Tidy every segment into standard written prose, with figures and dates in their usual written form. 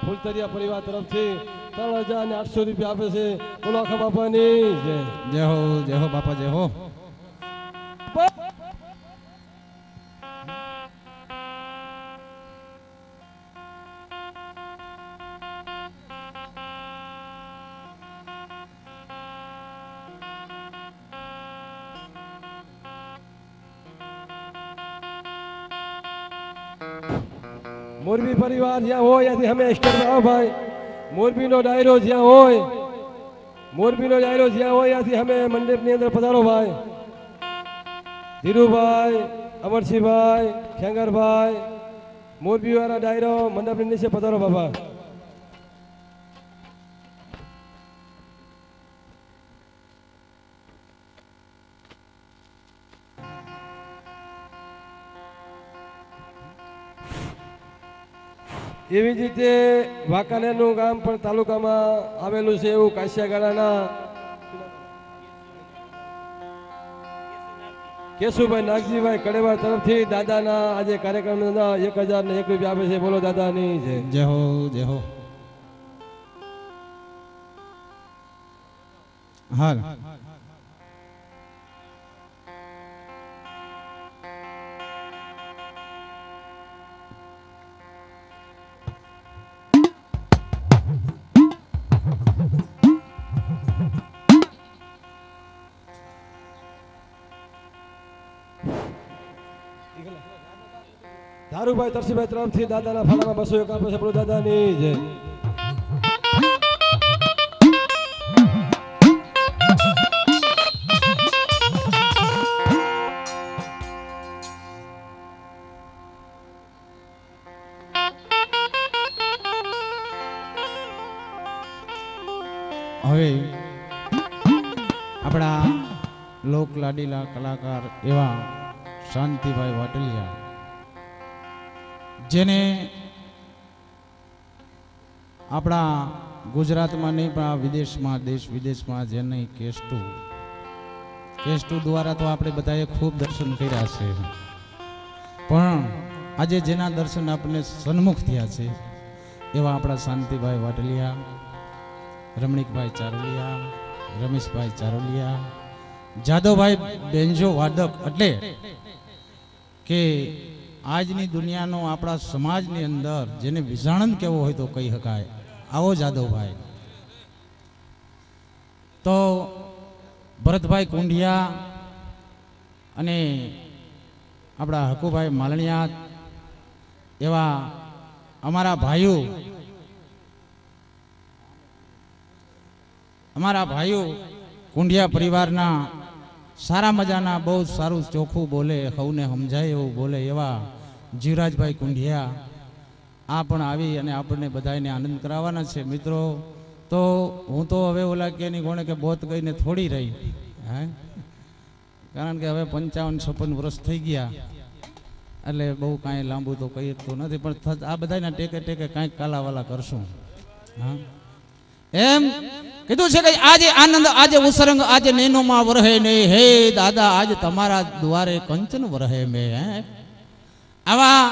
ફૂલતરિયા પરિવાર તરફથી 3,800 રૂપિયા આપે છે. બોલો આખા બાપાની જય. જય હો બાપા જય હો. મોરબી પરિવાર જ્યાં હોય ત્યાંથી અમે સ્ટેટમાં આવો ભાઈ. મોરબીનો ડાયરો જ્યાં હોય, મોરબીનો ડાયરો જ્યાં હોય ત્યાંથી અમે મંડપની અંદર પધારો ભાઈ. ધીરુભાઈ, અમરસિંહભાઈ, ખેંગરભાઈ, મોરબી વાળા ડાયરો મંડપની નીચે પધારો બાબા. એવી જ રીતે વાંકાનેરનું ગામ પણ તાલુકામાં આવેલું છે એવું કાશિયાગાળાના કેશુભાઈ નાગજીભાઈ કડેવા તરફથી દાદાના આજે કાર્યક્રમના 1,001 રૂપિયા આપે છે. બોલો દાદાની જય. જય હો જય હો. હાલ ધારુભાઈ તરસીભાઈ તરફથી દાદાના ફાળામાં 201 આપે છે. બોલો દાદાની જય. હવે આપણા લોક લાડીલા કલાકાર એવા શાંતિભાઈ વાટલિયા, જેને આપણા ગુજરાતમાં નહીં પણ આ વિદેશમાં, દેશ વિદેશમાં જેને કેસ્ટુ દ્વારા તો આપણે બધાએ ખૂબ દર્શન કર્યા છે, પણ આજે જેના દર્શન આપણને સન્મુખ થયા છે એવા આપણા શાંતિભાઈ વાટલિયા, રમણીકભાઈ ચારોલિયા, રમેશભાઈ ચારોલિયા, જાદવભાઈ બેન્જો વાદક, એટલે કે આજની દુનિયાનો આપણા સમાજની અંદર જેને વિજાણંદ કેવો હોય તો કહી શકાય, આવો જાદવભાઈ. તો ભરતભાઈ કુંડિયા અને આપણા હકુભાઈ માલણિયા એવા અમારા ભાઈઓ કુંડિયા પરિવારના સારા મજાના, બહુ સારું ચોખ્ખું બોલે, સૌને સમજાય એવું બોલે એવા જીવરાજભાઈ કુંડિયા આ પણ આવી અને આપણને બધાને આનંદ કરાવવાના છે. મિત્રો તો હું તો હવે ઓલા કે ની કોણે કે બોત ગઈને થોડી રહી, હે, કારણ કે હવે 55-56 વર્ષ થઈ ગયા એટલે બહુ કાંઈ લાંબુ તો કહી શકતું નથી, પણ આ બધાના ટેકે ટેકે કાંઈક કાલાવાલા કરશું. હા, એમ કીધું છે કે આજે આનંદ, આજે ઉસરંગ, આજે નેનોમાં વરહે નહીં, હે દાદા આજ તમારા દ્વારે કંચન વરહે મે. આવા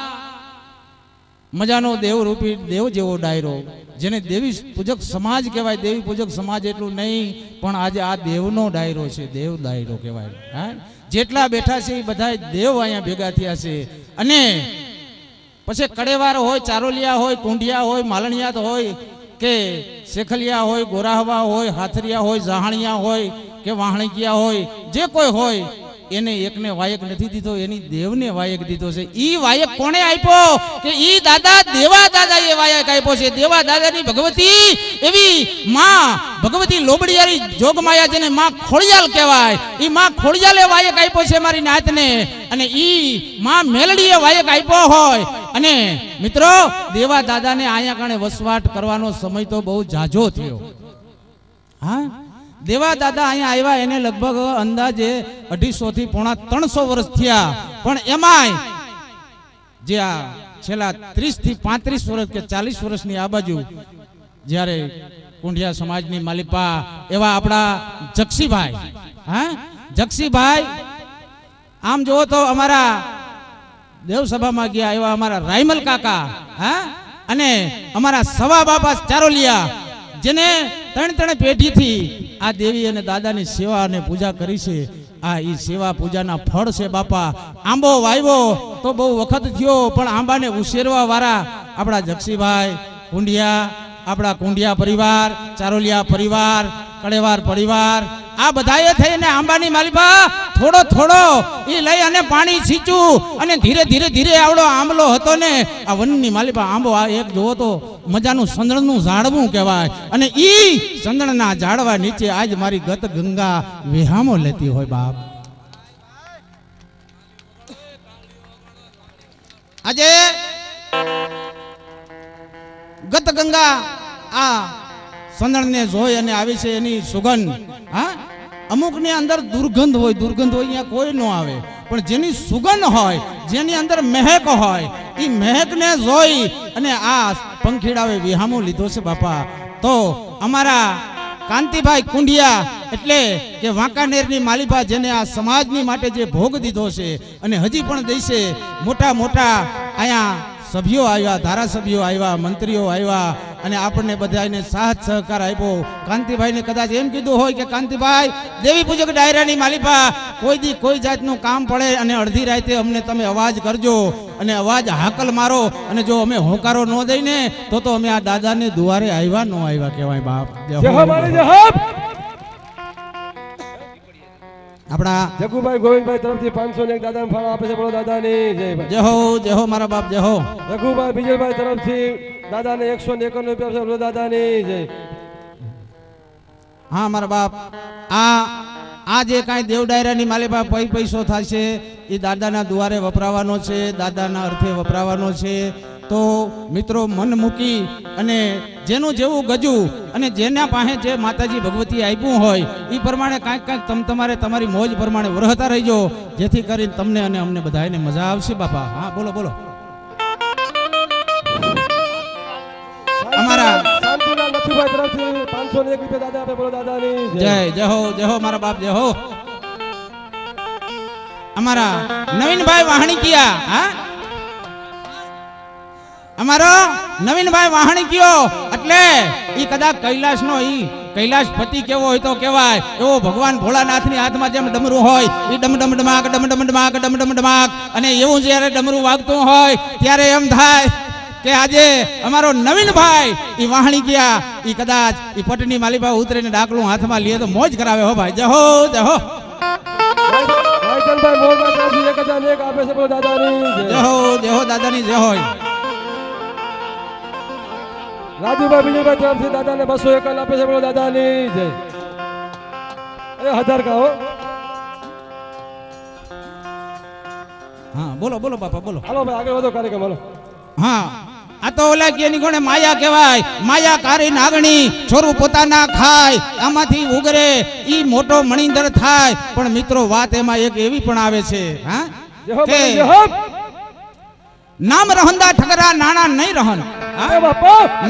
મજાનો દેવરૂપી દેવ જેવો ડાયરો, જેને દેવી પૂજક સમાજ કહેવાય. દેવી પૂજક સમાજ એટલું નહીં પણ આજે આ દેવનો ડાયરો છે, દેવ ડાયરો કહેવાય. હા, જેટલા બેઠા છે એ બધા દેવ અહીંયા ભેગા થયા છે. અને પછી કડેવાર હોય, ચારોલિયા હોય, કુંડિયા હોય, માલણિયાત હોય કે શેખલિયા હોય, ગોરાહવા હોય, હાથરિયા હોય, જાહણિયા હોય કે વાહણિકિયા હોય, જે કોઈ હોય એને એકને વાયક નથી દીધો, એની દેવને વાયક દીધો છે. ઈ વાયક કોણે આપ્યો કે ઈ દાદા, દેવા દાદા એ વાયક આપ્યો છે. દેવા દાદાની ભગવતી એવી માં ભગવતી લોબડિયારી જોગમાયા, જેને માં ખોડિયાલ કહેવાય, ઈ માં ખોડિયાલે વાયક આપ્યો છે મારી નાતને, અને ઈ માં મેલડીએ વાયક આપ્યો હોય. અને મિત્રો દેવા દાદાને આયા કણે વસવાટ કરવાનો સમય તો બહુ જાજો થયો. હા, દેવા દાદા અહીંયા આવ્યા એને લગભગ અંદાજે 250 થી પોણા 300 વર્ષ થયા, પણ એમાંય જે આ છેલ્લા 30 થી 35 વર્ષ કે 40 વર્ષની આ બાજુ જ્યારે કુંડિયા સમાજની માલિપા એવા આપણા જક્ષીભાઈ, હા જક્ષીભાઈ આમ જોવો તો અમારા દેવસભામાં ગયા એવા અમારા રાયમલ કાકા, હા અને અમારા સવા બાપા ચારોલિયા જેને ત્રણ પેઢીથી આ દેવી અને દાદાની સેવા અને પૂજા કરી છે, આ ઈ સેવા પૂજાના ફળ છે બાપા. આંબો વાવ્યો તો બહુ વખત થયો, પણ આંબાને ઉછેરવા વાળા આપણા જક્ષીભાઈ કુંડિયા, આપણા કુંડિયા પરિવાર, ચારોલિયા પરિવાર, કળેવાર પરિવાર, આ બધાએ થઈને આંબાની માલિપા થોડો થોડો એ લઈ અને પાણી છીંચ્યું અને ધીરે ધીરે ધીરે આવડો આંબલો હતો ને આ વનની માલિપા આંબો આ એક જોવો તો મજાનું સંદણનું ઝાડવું કહેવાય. અને ઈ સંદણના ઝાડવા નીચે આજ મારી ગત ગંગા વિહામો લેતી હોય બાપ. આજે ગત ગંગા આ સંદણને જોઈ અને આવી છે એની સુગંધ. હા, અમુક ની અંદર દુર્ગંધ હોય અહીંયા કોઈ ન આવે, પણ જેની સુગંધ હોય, જેની અંદર મહેક હોય, એ મહેકને જોઈ અને આ પંખીડાવે વિહામો લીધો છે બાપા. તો અમારા કાંતિભાઈ કુંડિયા એટલે કે વાંકાનેરની માલિપા જેને આ સમાજની માટે જે ભોગ દીધો છે અને હજી પણ દેશે, મોટા મોટા અહીંયા સભ્યો આવ્યા, ધારાસભ્યો આવ્યા, મંત્રીઓ આવ્યા અને આપણને બધાને સાથ સહકાર આપ્યો. કાંતિભાઈને કદાચ એમ કીધું હોય કે કાંતિભાઈ દેવી પૂજક ડાયરાની માલિપા કોઈ દી કોઈ જાતનું કામ પડે અને અડધી રાતે અમને તમે અવાજ કરજો અને અવાજ હાકલ મારો, અને જો અમે હોકારો ન દઈને તો અમે આ દાદાને દુઆરે આવ્યા ન આવ્યા કહેવાય બાપ. આપણા જગુભાઈ ગોવિંદભાઈ તરફથી 501 દાદા ફાળો આપે છે. બોલો દાદાની જય. જય હો મારા બાપ જય હો. રઘુભાઈ વિજયભાઈ તરફથી દાદાને 151 રૂપિયા છે. બોલો દાદાની જય. હા મારા બાપ, આ જે કાંઈ દેવ ડાયરાની માલિપા પૈસો થશે એ દાદાના દ્વારે વપરાવાનો છે, દાદાના અર્થે વપરાવાનો છે. તો મિત્રો મન મૂકી અને જેનું જેવું ગજું અને જેના પાસે જે માતાજી ભગવતી આપ્યું હોય એ પ્રમાણે કાંઈક તમારે તમારી મોજ પ્રમાણે વરહતા રહીજો, જેથી કરીને તમને અને અમને બધાને મજા આવશે બાપા. હા બોલો બોલો. અમારા નથુભાઈ તરફથી 501 રૂપિયા દાદા આપે. બોલો દાદાની જય હો મારા બાપ જય હો. અમારા નવીનભાઈ વાહણીકિયા, હા અમારો નવીનભાઈ વાહણીકિયો એટલે ઈ કદાચ કૈલાસનો ઈ કૈલાસપતિ કેવો હોય તો કહેવાય એવો ભગવાન ભોળાનાથની હાથમાં જેમ ડમરું હોય ઈ ડમ ડમ ડમાક ડમ ડમ ડમાક ડમ ડમ ડમાક, અને એવું જ્યારે ડમરું વાગતું હોય ત્યારે એમ થાય કે આજે અમારો નવીનભાઈ ઈ વાહણીકિયા ઈ કદાચ ઈ પટની માલિપા ઉતરીને ડાકલું હાથમાં લે તો મોજ કરાવે હો ભાઈ. જય હો જય હો. રાયચંદભાઈ મોરબા તરફથી 1001 આપે છે. બોલો દાદાની જય હો દાદાની જય હોય. રાજુભાઈ વિજયભાઈ તરફથી દાદાને 251 આપે છે. બોલો દાદાની જય. એ 1000 કા હો. હા બોલો બોલો બાપા બોલો. હાલો ભાઈ આગળ વધો કાર્યક્રમ હાલો. હા, આ તો ઓલા કે ની કોણે માયા કહેવાય, માયા કારી નાગણી છોરું પોતાના ખાય, આમાંથી ઉગરે ઈ મોટો મણિંદર થાય. પણ મિત્રો વાત એમાં એક એવી પણ આવે છે, હા કે નામ રહંદા ઠગરા નાણા નહીં રહન.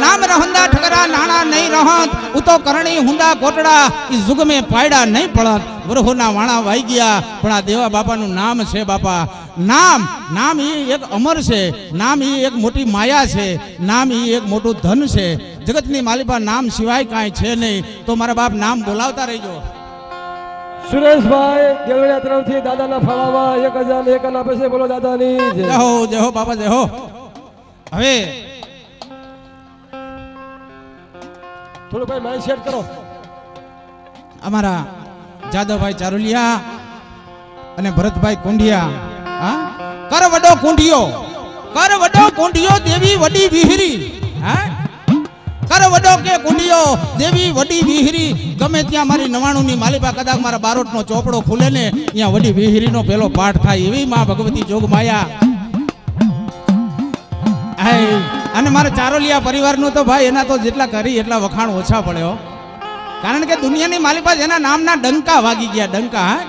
નામ રહંદા ઠગરા નાણા નહીં રહંત, ઉતો કરણી હુંદા કોટડા ઈ જુગ મે પાયડા નહીં પડત. વરહોના વાણા વાઈ ગયા, પણ આ દેવા બાપાનું નામ છે બાપા. નામ ઈ એક અમર છે, નામ ઈ એક મોટી માયા છે, નામ ઈ એક મોટું ધન છે. જગતની માલિપા નામ સિવાય કાંઈ છે નહીં. તો મારા બાપ નામ બોલાવતા રહેજો. સુરેશભાઈ દેવળિયા તરફથી દાદાના ફાળામાં 1001 આપે છે. બોલો દાદાની જય હો બાપા જય હો. હવે થોડું ભાઈ માઇન્ડ સેટ કરો. અમારા જાદવભાઈ ચારુલિયા અને ભરતભાઈ કુંડિયા, હા કર વડો કુંડિયો દેવી વડી વિહરી. હા કર વડો કે કુંડિયો દેવી વડી વિહરી. ગમે ત્યાં મારી 99 ની માલિપા કદાચ મારા બારોટનો ચોપડો ખુલે ને ત્યાં વડી વિહરીનો પેલો પાઠ થાય એવી માં ભગવતી જોગ માયા. અને મારા ચારોલિયા પરિવારનું તો ભાઈ એના તો જેટલા કરી એટલા વખાણ ઓછા પડ્યો, કારણ કે દુનિયાની માલિપા જેના નામના ડંકા વાગી ગયા, ડંકા. હા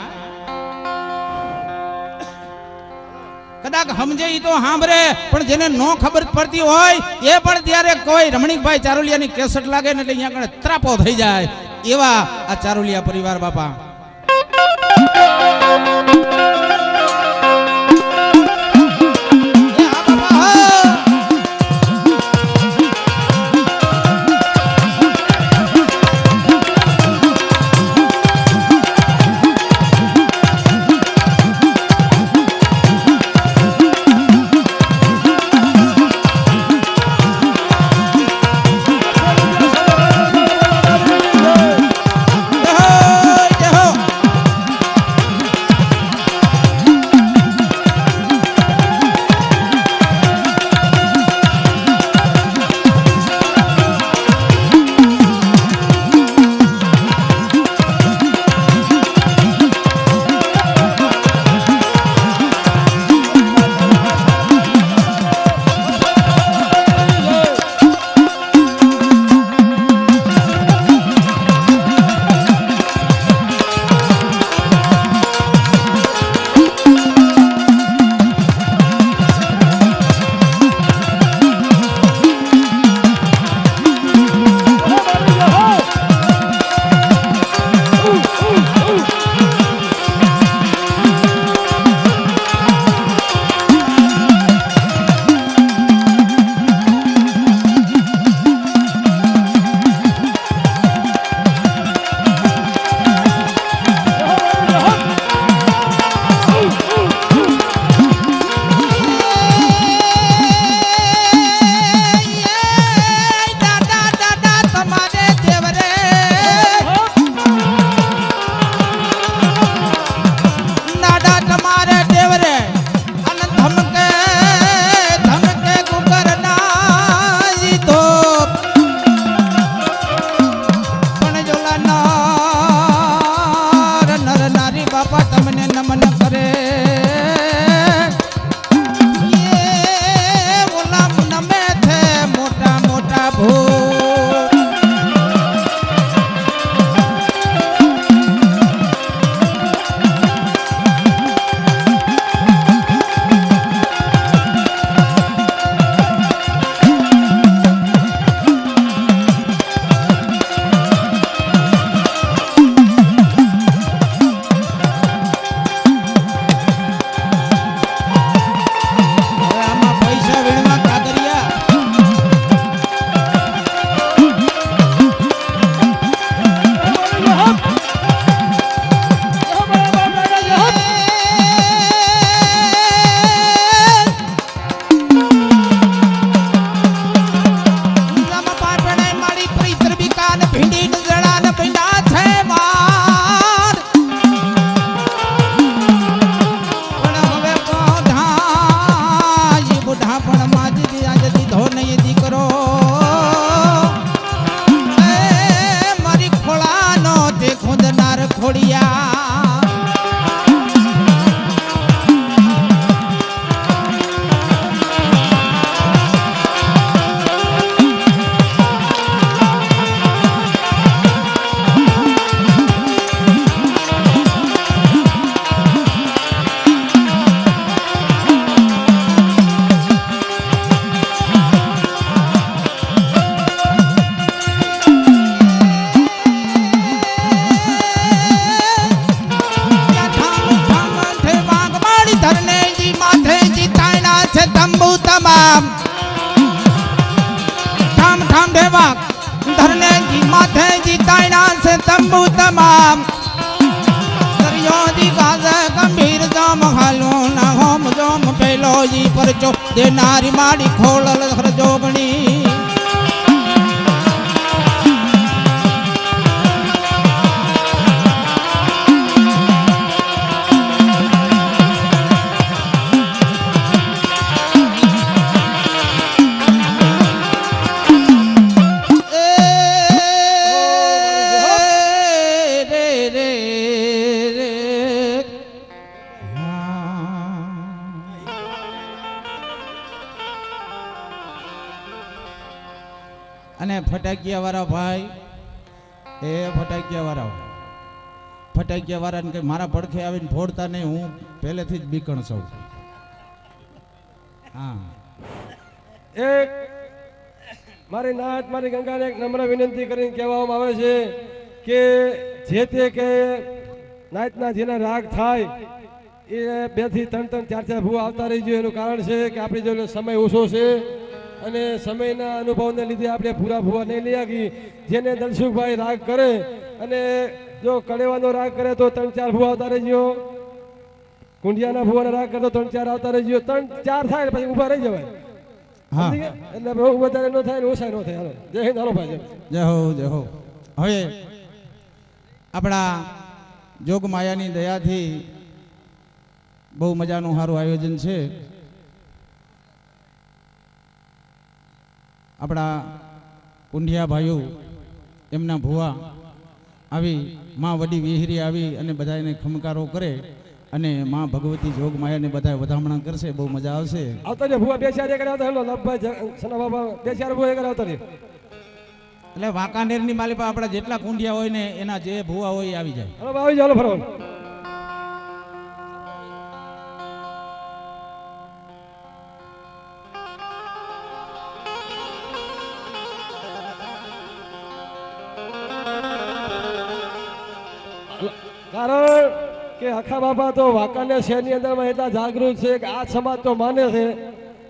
કદાચ સમજે ઈ તો સાંભળે, પણ જેને નો ખબર પડતી હોય એ પણ ત્યારે કોઈ રમણીકભાઈ ચારોલિયાની કેસટ લાગે ને એટલે અહીંયા કણે ત્રાપો થઈ જાય. એવા આ ચારોલિયા પરિવાર બાપા. સાચો દેનારી માડી ખોળલ જોગણી અને ફટાકિયા વાળા ભાઈ ફટાકિયા વાળાને કે મારા પડખે આવીને ફોડતા નહીં, હું પહેલેથી જ બીકણ છું. હા, એક મારી નાત મારી ગંગાને એક નમ્ર વિનંતી કરીને કહેવામાં આવે છે કે જે તે કે નાતના જેના રાગ થાય એ 2 થી 3 4 ભૂવા આવતા રહી જોઈએ. એનું કારણ છે કે આપણી જોડે સમય ઓછો છે અને સમયના અનુભવને લીધે આપણે પૂરા ભૂવા નહીં લઈ આવી. જેને દલસુખભાઈ રાગ કરે અને જો કડેવાનો રાગ કરે તો 3 4 ભૂવા આવતા રહેજો. કુંડિયાના ભૂવાના રાગ કરે તો 3 4 આવતા રહેજો. 3 4 થાય પછી ઊભા રહી જવાય. હા, એટલે બહુ વધારે ન થાય ને ઓછા ન થાય. હાલો, જય હિન્દ. હાલો ભાઈ, જય હો, જય હો. હવે આપણા જોગમાયાની દયાથી બહુ મજાનું સારું આયોજન છે. આપણા કુંડિયા ભાઈઓ એમના ભુવા આવી માં વડી વિહરી આવી અને બધાને ખમકારો કરે અને માં ભગવતી જોગમાયાને બધા વધામણા કરશે. બહુ મજા આવશે. આવતા રે ભુવા 2 4 કરાવતા. હેલો લભભાઈ સના બાબા 2 4 ભુવા કરાવતા રે. એટલે વાંકાનેરની માલિપા આપણા જેટલા કુંડિયા હોય ને એના જે ભુવા હોય એ આવી જાય. હાલો આવી જાવ ફરવાનું. કારણ કે આખા બાપા તો વાંકાનેર શહેરની અંદરમાં એટલા જાગૃત છે કે આ સમાજ તો માને છે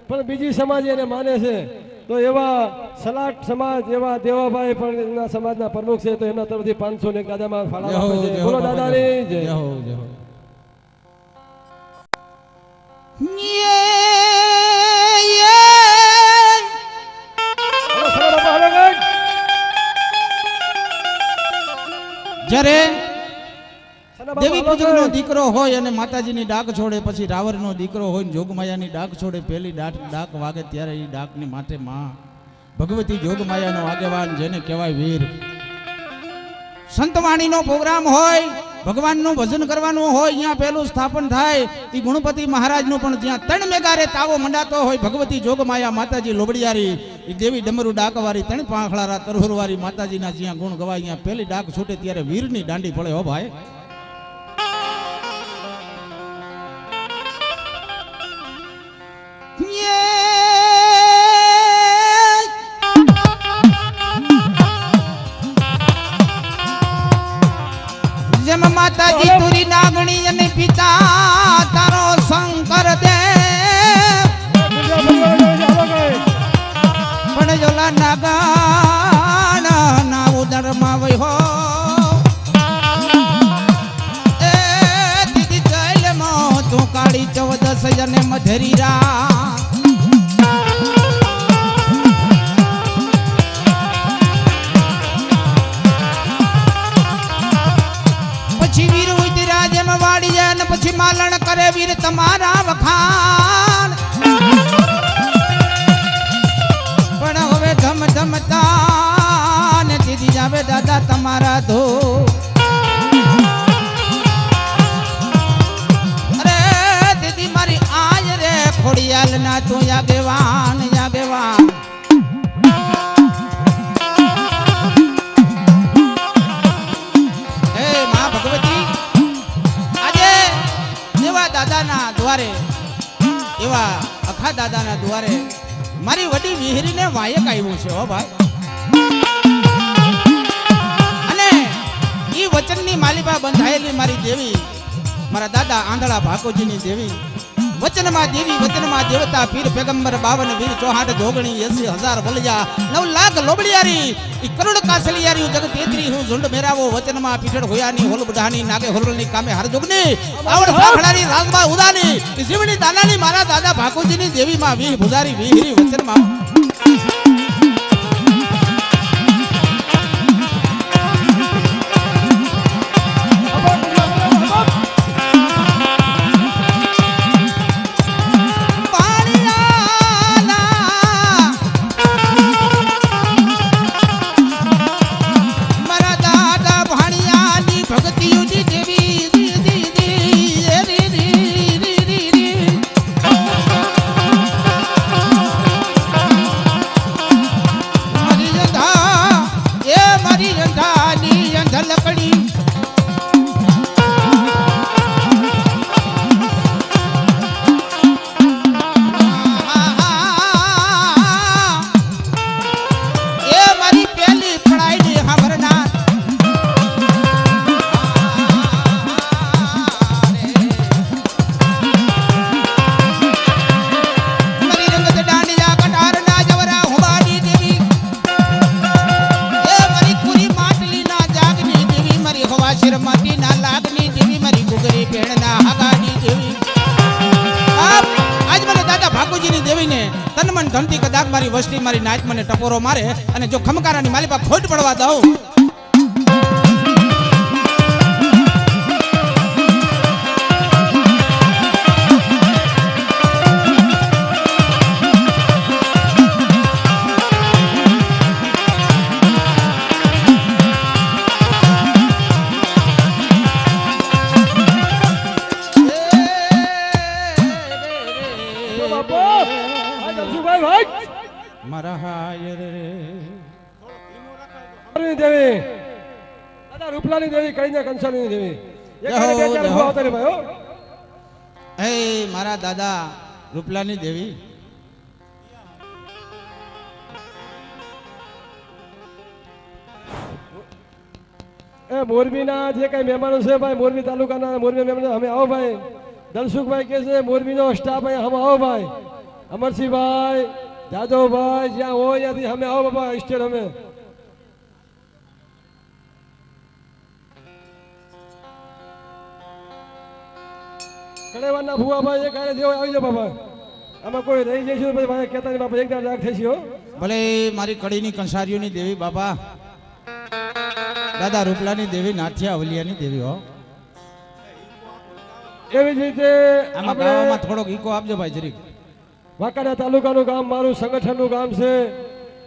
પણ બીજી સમાજ એને માને છે. તો એવા સલાટ સમાજ એવા દેવાભાઈ પણ એના સમાજના પ્રમુખ છે, તો એમના તરફથી 500 ને દાદામાં ફાળા આપે છે. બોલો દાદાની જય. જય હો, જય હો. જ્યારે દેવી પૂજકનો દીકરો હોય અને માતાજીની ડાક છોડે, પછી રાવરનો દીકરો હોય ને જોગમાયાની ડાક છોડે, પહેલી ડાક વાગે ત્યારે એ ડાકની માથે માં ભગવતી જોગમાયાનો આગેવાન જેને કહેવાય વીર. સંતવાણીનો પ્રોગ્રામ હોય, ભગવાનનું ભજન કરવાનું હોય, અહીંયા પહેલું સ્થાપન થાય એ ગુણપતિ મહારાજનું પણ જ્યાં 3 મેગારે તાવો મંડાતો હોય ભગવતી જોગમાયા માતાજી લોબડિયારી એ દેવી ડમરુ ડાકવારી 3 પાંખળારા તરહુરવારી માતાજીના જ્યાં ગુણ ગવાય, અહીંયા પહેલી ડાક છૂટે ત્યારે વીરની દાંડી પડે. હો ભાઈ, જેમ માતાજી તુરી નાગણી અને પિતા તારો શંકર દેવ પણ જોલા નાગણ ના ઉદરમાં વહી હો એ દીદી જયમો તું કાળી 14 અને મધરી રા પછી માલણ કરે વીર તમારા વખાણ. પણ હવે ધમ ધમતા ને દીદી જાવે દાદા તમારા ધો. અરે દીદી મારી આજ રે ખોડિયાલ ના તું આગેવાન આગેવાન. દાદાના દ્વારે એવા અખા દાદાના દ્વારે મારી વડી વિહરીને વાયક આવ્યું છે. હો ભાઈ, અને ઈ વચનની માલિપા બંધાયેલી મારી દેવી મારા દાદા આંધળા ભાકોજીની દેવી વચનમાં દેવી વચનમાં દેવતા પીર પેગંબર 52 વીર 64 જોગણી 80,000 વલિયા 9 લાખ લોબડિયારી ઈ કરોડ કાસલિયારી જગ તેત્રી હું ઝુંડ મેરાવો વચનમાં પીઠડ હોયાની હોલ બઢાની નાગે હોલની કામે હર જોગની આવડ સાખડાની રાજબા ઉદાની ઈ જીવની દાનાની મારા દાદા ભાકોજીની દેવીમાં વીહ ભુજારી વીહરી વચનમાં ધનથી કદાચ મારી વસ્તી મારી નાચ મને ટપોરો મારે અને જો ખમકારાની માલી પા ખોટ પડવા દઉં મારા હાયર રે દેવી દાદા રૂપલાની દેવી કઈને કંસાની દેવી એક બે ચાર ઉભા આવતા રે ભાઈ હો હે મારા દાદા રૂપલાની દેવી એ મોરબીના જે કઈ મહેમાનો છે ભાઈ મોરબી તાલુકાના મોરબી મહેમાનો અમે આવો ભાઈ દલસુખભાઈ કે છે મોરબીનો સ્ટાફ અહીં અમે આવો ભાઈ અમરસિંહભાઈ જાદવભાઈ જ્યાં હોય ત્યાંથી અમે આવો બાબા સ્ટેટ અમે કડેવાના ભુવાભાઈ એક આરે દેવો આવી જાવ બાબા આમાં કોઈ રહી જઈશું પછી ભાઈ કહેતા નહીં બાપા એકદમ રાગ થઈશું હો ભલે મારી કડીની કંસારીઓની દેવી બાપા દાદા રૂપલાની દેવી નાથિયા અવલિયાની દેવી હો એવી જ રીતે આમાં ગામમાં થોડોક ઈકો આપજો ભાઈ જરીક વાંકાનેર તાલુકાનું ગામ મારું સંગઠનનું ગામ છે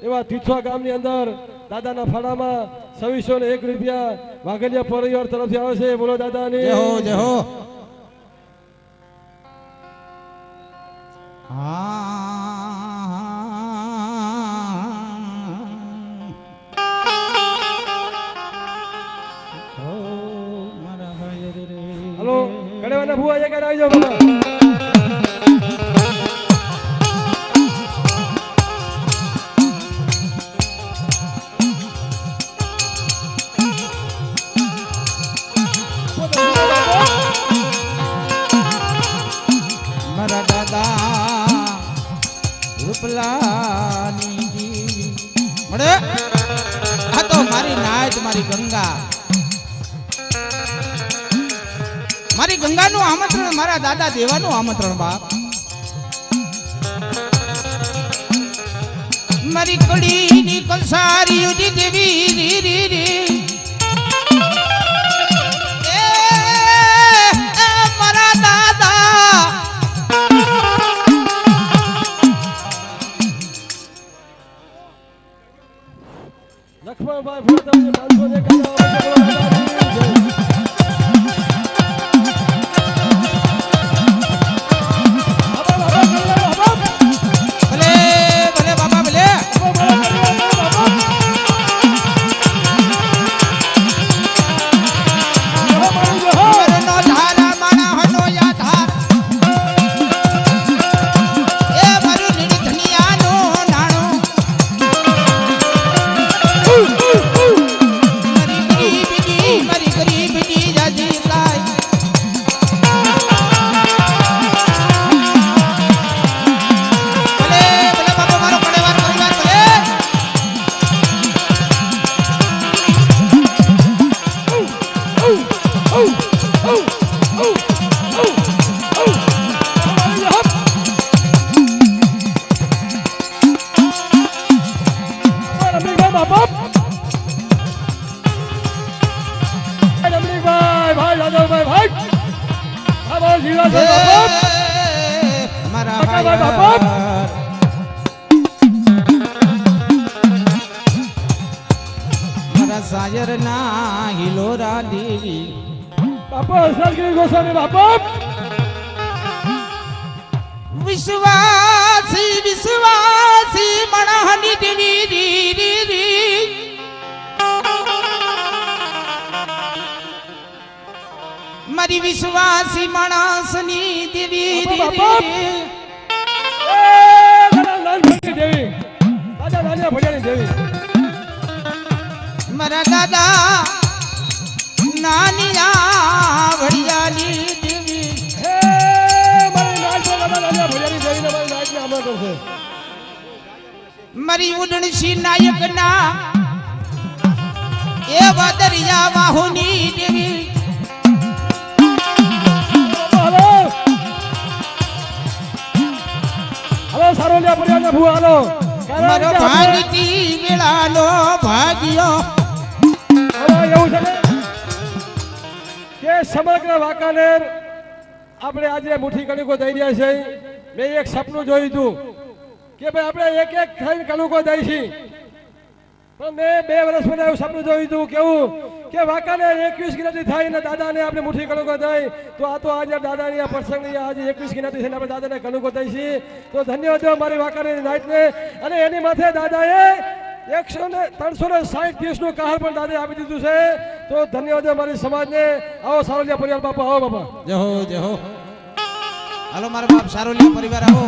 એવા તીથવા ગામની અંદર દાદાના ફાળામાં 2601 રૂપિયા વાઘલિયા પરિવાર તરફથી આવે છે બોલો દાદાની જય હો જય હો હલો કડેવાના ભુવા એક આવી જાવ બાબા મળે આ તો મારી નાચ મારી ગંગા મારી ગંગાનું આમંત્રણ મારા દાદા દેવાનું આમંત્રણ બાપ મારી કડીની કલસારી દેવી રી રી રી મારા દાદા લક્ષ્મણભાઈ ભોળાભાઈ 500 એક મારી બાપ રમણીકભાઈ ભાઈ યાદવભાઈ ભાઈ બાબા જીવાજી બાપ મારા કાકા ભાઈ બાપ મારા સાયર ના હિલોરા દેવી બાપા હસનગીરી ગોસ્વામી બાપ વિશ્વાસી વિશ્વાસી મણહની દેવી રી રી રી મારી વિશ્વાસી માણસની દેવી રી બાપા, રી એ દાદા નાનપણની દેવી દાદા નાના ભડિયાની દેવી મારા દાદા નાનિયા ભડિયાની દેવી હે મારી નાચ દાદા નાના ભડિયાની દેવીને મારી નાચને આમંત્રણ છે મારી ઉડણસી નાયકના એવા દરિયા વાહુની દેવી હાલો હાલો સારોલિયા પરિવારના ભૂવા હાલો મારો ભાગતી વેળાનો ભાગ્યો હવે એવું છે ને કે સમગ્ર વાંકાનેર આપણે આજે મુઠ્ઠી કણકો દઈ રહ્યા છે મેં એક સપનું જોયું હતું કે ભાઈ આપણે એક એક થઈને કણકો દઈ છીએ પણ મેં 2 વર્ષ પહેલા એવું સપનું જોયું હતું કેવું કે વાંકાનેર 21 જ્ઞાતિ થાય ને દાદાને આપણે મુઠ્ઠી કણકો દઈ તો આ તો આજે દાદાની આ પ્રસંગની આજે 21 જ્ઞાતિ છે ને આપણે દાદાને કણકો દઈ છીએ તો ધન્યવાદ મારી વાંકાનેર નાઈટને અને એની માથે દાદાએ 360 દિવસનું કહાર પણ દાદે આપી દીધું છે તો ધન્યવાદ મારી સમાજને આવો સારોલિયા પરિવાર બાપા આવો બાપા જય હો જય હો હાલો મારા બાપ સારોલિયા પરિવાર આવો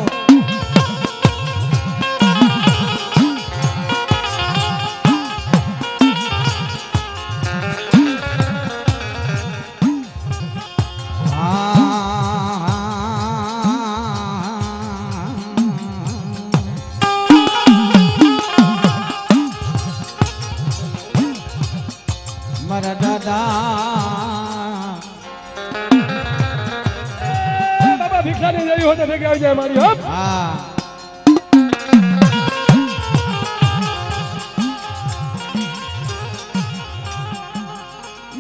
મારા દાદા બાબા ભિક્ષાની દેવી હોતે ભેગી આવી જાય મારી હો હા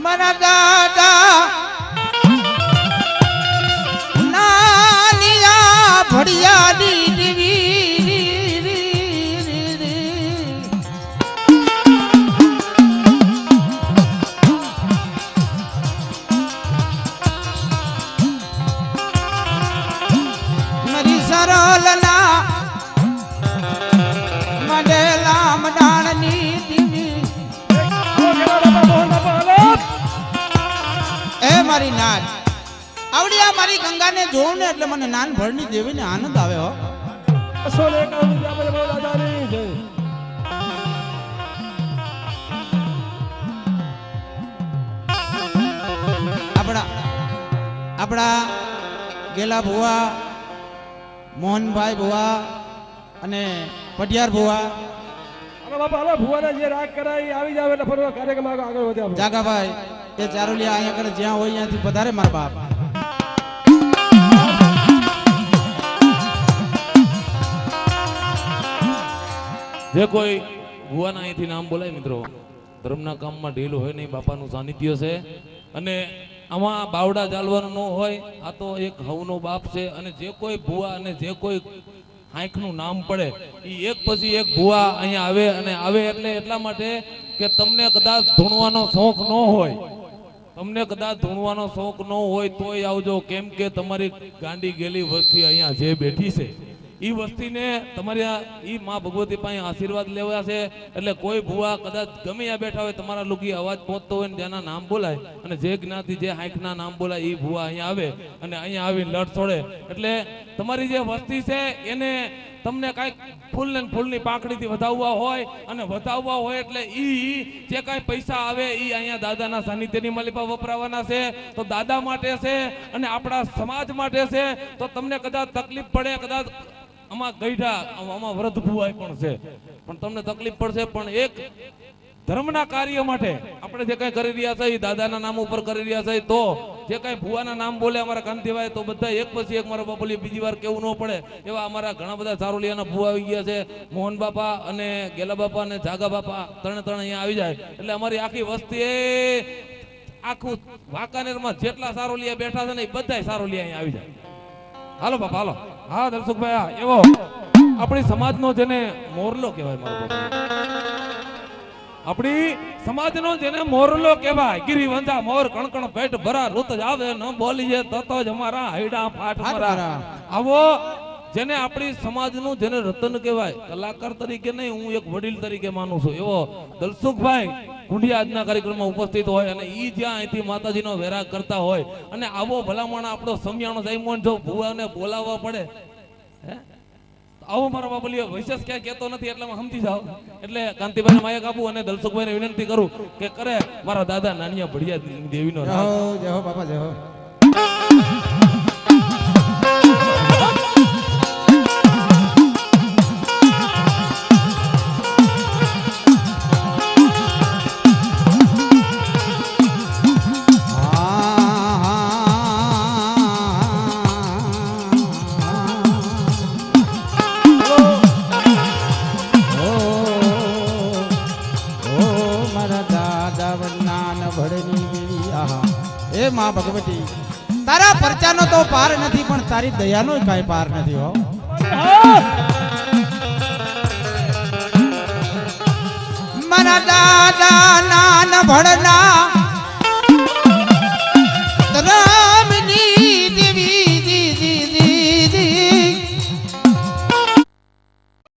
મારા દાદા નાનિયા ભડિયાની દેવી મારી સરલના મંડેલા મડાણની દેવી આવો કેલા બાપા મોહન બાપા હાલો એ મારી નાન આવડી આ મારી ગંગાને જોઉં ને એટલે મને નાન ભરની દેવીને આનંદ આવે હો 251 રૂપિયા મને બોલ દાદાની જય આપણા ગેલા ભુવા મોહનભાઈ ભુવા અને પટિયાર ભુવા હાલો બાપા હાલો ભુવાના જે રાગ કરાય આવી જાવ એટલે ફરવા કાર્યક્રમ આગળ વધે આપણે જાગાભાઈ એ ચારોલિયા અહીંયા કને જ્યાં હોય ત્યાંથી પધારે મારા બાપ જે કોઈ ભુવાના અહીંથી નામ બોલાય મિત્રો ધર્મના કામમાં ઢીલું હોય નહીં બાપાનું સાનિધ્ય છે અને આમાં બાવડા ચાલવાનું ન હોય આ તો એક હવનો બાપ છે અને જે કોઈ ભુવા અને જે કોઈ આંખનું નામ પડે એ એક પછી એક ભુવા અહીંયા આવે અને આવે એટલે એટલા માટે કે તમને કદાચ ધૂણવાનો શોખ ન હોય તમને કદાચ ધૂણવાનો શોખ ન હોય તોય આવજો કેમ કે તમારી ગાંડી ગેલી વસ્તી અહીંયા જે બેઠી છે ઈ વસ્તીને તમારી ઈ માં ભગવતી પાસે આશીર્વાદ લેવા છે એટલે કોઈ ભુવા કદાચ ગમે ત્યાં બેઠા હોય તમારા લોકો અવાજ પહોંચતો હોય ને જેના નામ બોલાય અને જે જ્ઞાતિ જે હાંકના નામ બોલાય ઈ ભુવા અહીંયા આવે અને અહીંયા આવીને લડ છોડે એટલે તમારી જે વસ્તી છે એને તમને કાંઈક ફૂલની પાંખડીથી વધાવવા હોય અને વધાવવા હોય એટલે ઈ જે કાંઈ પૈસા આવે ઈ અહીંયા દાદાના સાનિધ્યની માલિપા વપરાવાના છે તો દાદા માટે છે અને આપણા સમાજ માટે છે તો તમને કદાચ તકલીફ પડે કદાચ આમાં ગઈઢા આમાં વૃદ્ધ ભુવાય પણ છે પણ તમને તકલીફ પડશે પણ એક ધર્મના કાર્ય માટે આપણે જે કઈ કરી રહ્યા છે દાદાના નામ ઉપર કરી રહ્યા છે, તો જે કઈ ભુવાના નામ બોલે અમારા કાંતિભાઈ, તો બધા એક પછી એક મારા બાપુલી બીજી વાર કેવું ન પડે એવા અમારા ઘણા બધા સારોલિયાના ભુવા આવી ગયા છે. મોહન બાપા અને ગેલા બાપા અને જાગા બાપા ત્રણે અહીંયા આવી જાય એટલે અમારી આખી વસ્તી આખું વાંકાનેરમાં જેટલા સારોલિયા બેઠા છે ને એ બધા સારોલિયા અહીંયા આવી જાય. હાલો બાપા હાલો. હા દર્શકભાઈ, હા એવો આપણી સમાજનો જેને મોરલો કહેવાય મારો બાપુ, આપણી સમાજનો જેને મોરલો કહેવાય, ગિરિવંજા મોર કણકણ પેટ ભરા ઋત જ આવે ન બોલીએ તો જ અમારા હૈડા ફાટ મરા. આવો જેને આપણી સમાજનું જેને રતન કહેવાય, કલાકાર તરીકે નહીં, હું એક વડીલ તરીકે માનું છું, એવો દલસુખભાઈ કુંડિયા આજના કાર્યક્રમમાં ઉપસ્થિત હોય અને ઈ જ્યાં અહીંથી માતાજીનો વેરાગ કરતા હોય અને આવો ભલામણ આપણો સમિયાણો જામ્યો જો ભુવાને બોલાવવા પડે, હે આવો મારા બાબલીઓ વિશેષ ક્યાંય કહેતો નથી એટલે સમજી જાઓ. એટલે કાંતિભાઈ માયક આપું અને દલસુખભાઈને વિનંતી કરું કે કરે મારા દાદા નાનિયા ભડિયા દેવીનો રાગ. જય હો બાપા, જય હો. હે માં ભગવતી, તારા પરચાનો તો પાર નથી પણ તારી દયાનો કાંઈ પાર નથી હો. મારા દાદા નાન ભણના